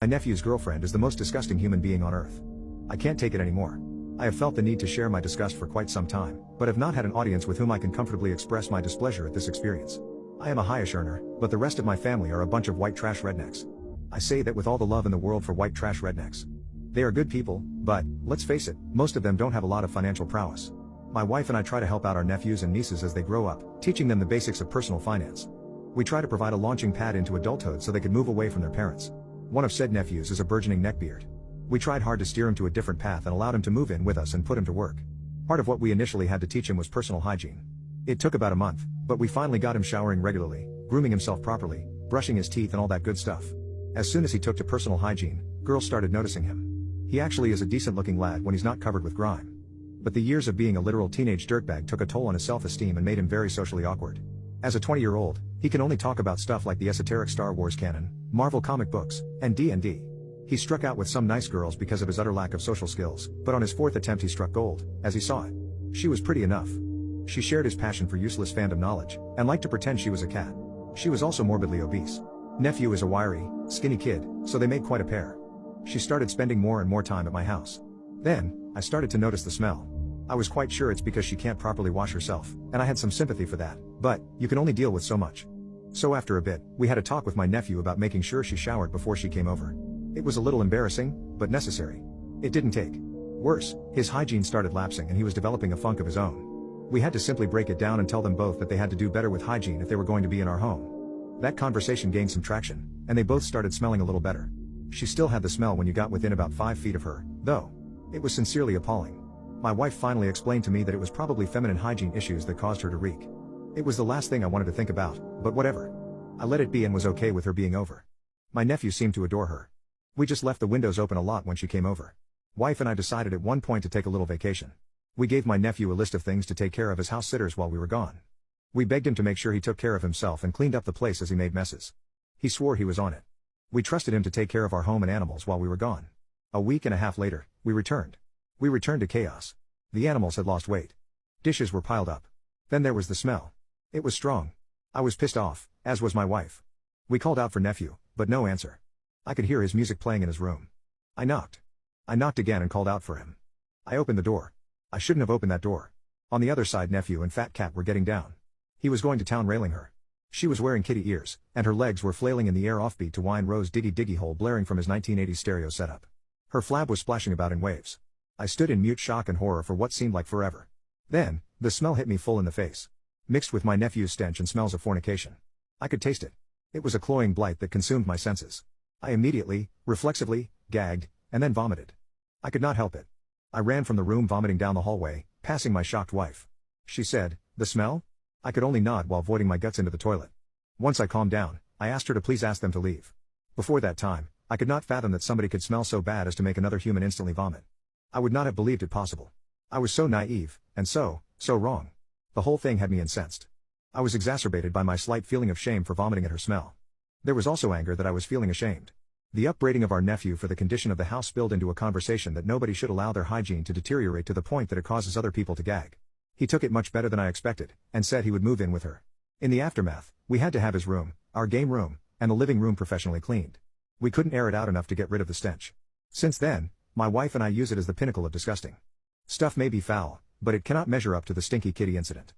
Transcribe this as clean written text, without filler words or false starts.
My nephew's girlfriend is the most disgusting human being on earth. I can't take it anymore. I have felt the need to share my disgust for quite some time, but have not had an audience with whom I can comfortably express my displeasure at this experience. I am a highish earner, but the rest of my family are a bunch of white trash rednecks. I say that with all the love in the world for white trash rednecks. They are good people, but, let's face it, most of them don't have a lot of financial prowess. My wife and I try to help out our nephews and nieces as they grow up, teaching them the basics of personal finance. We try to provide a launching pad into adulthood so they can move away from their parents. One of said nephews is a burgeoning neckbeard. We tried hard to steer him to a different path and allowed him to move in with us and put him to work. Part of what we initially had to teach him was personal hygiene. It took about a month, but we finally got him showering regularly, grooming himself properly, brushing his teeth and all that good stuff. As soon as he took to personal hygiene, girls started noticing him. He actually is a decent looking lad when he's not covered with grime. But the years of being a literal teenage dirtbag took a toll on his self-esteem and made him very socially awkward. As a 20-year-old, he can only talk about stuff like the esoteric Star Wars canon, Marvel comic books, and D&D. He struck out with some nice girls because of his utter lack of social skills, but on his fourth attempt he struck gold, as he saw it. She was pretty enough. She shared his passion for useless fandom knowledge, and liked to pretend she was a cat. She was also morbidly obese. Nephew is a wiry, skinny kid, so they made quite a pair. She started spending more and more time at my house. Then, I started to notice the smell. I was quite sure it's because she can't properly wash herself, and I had some sympathy for that, but, you can only deal with so much. So after a bit, we had a talk with my nephew about making sure she showered before she came over. It was a little embarrassing, but necessary. It didn't take. Worse, his hygiene started lapsing and he was developing a funk of his own. We had to simply break it down and tell them both that they had to do better with hygiene if they were going to be in our home. That conversation gained some traction, and they both started smelling a little better. She still had the smell when you got within about 5 feet of her, though. It was sincerely appalling. My wife finally explained to me that it was probably feminine hygiene issues that caused her to reek. It was the last thing I wanted to think about, but whatever. I let it be and was okay with her being over. My nephew seemed to adore her. We just left the windows open a lot when she came over. Wife and I decided at one point to take a little vacation. We gave my nephew a list of things to take care of as house sitters while we were gone. We begged him to make sure he took care of himself and cleaned up the place as he made messes. He swore he was on it. We trusted him to take care of our home and animals while we were gone. A week and a half later, we returned. We returned to chaos. The animals had lost weight. Dishes were piled up. Then there was the smell. It was strong. I was pissed off, as was my wife. We called out for nephew, but no answer. I could hear his music playing in his room. I knocked. I knocked again and called out for him. I opened the door. I shouldn't have opened that door. On the other side nephew and fat cat were getting down. He was going to town railing her. She was wearing kitty ears, and her legs were flailing in the air offbeat to Wine Rose Diggy Diggy Hole blaring from his 1980s stereo setup. Her flab was splashing about in waves. I stood in mute shock and horror for what seemed like forever. Then, the smell hit me full in the face. Mixed with my nephew's stench and smells of fornication. I could taste it. It was a cloying blight that consumed my senses. I immediately, reflexively, gagged, and then vomited. I could not help it. I ran from the room vomiting down the hallway, passing my shocked wife. She said, "The smell?" I could only nod while voiding my guts into the toilet. Once I calmed down, I asked her to please ask them to leave. Before that time, I could not fathom that somebody could smell so bad as to make another human instantly vomit. I would not have believed it possible. I was so naive, and so wrong. The whole thing had me incensed. I was exacerbated by my slight feeling of shame for vomiting at her smell. There was also anger that I was feeling ashamed. The upbraiding of our nephew for the condition of the house spilled into a conversation that nobody should allow their hygiene to deteriorate to the point that it causes other people to gag. He took it much better than I expected, and said he would move in with her. In the aftermath, we had to have his room, our game room, and the living room professionally cleaned. We couldn't air it out enough to get rid of the stench. Since then, my wife and I use it as the pinnacle of disgusting. Stuff may be foul, but it cannot measure up to the stinky kitty incident.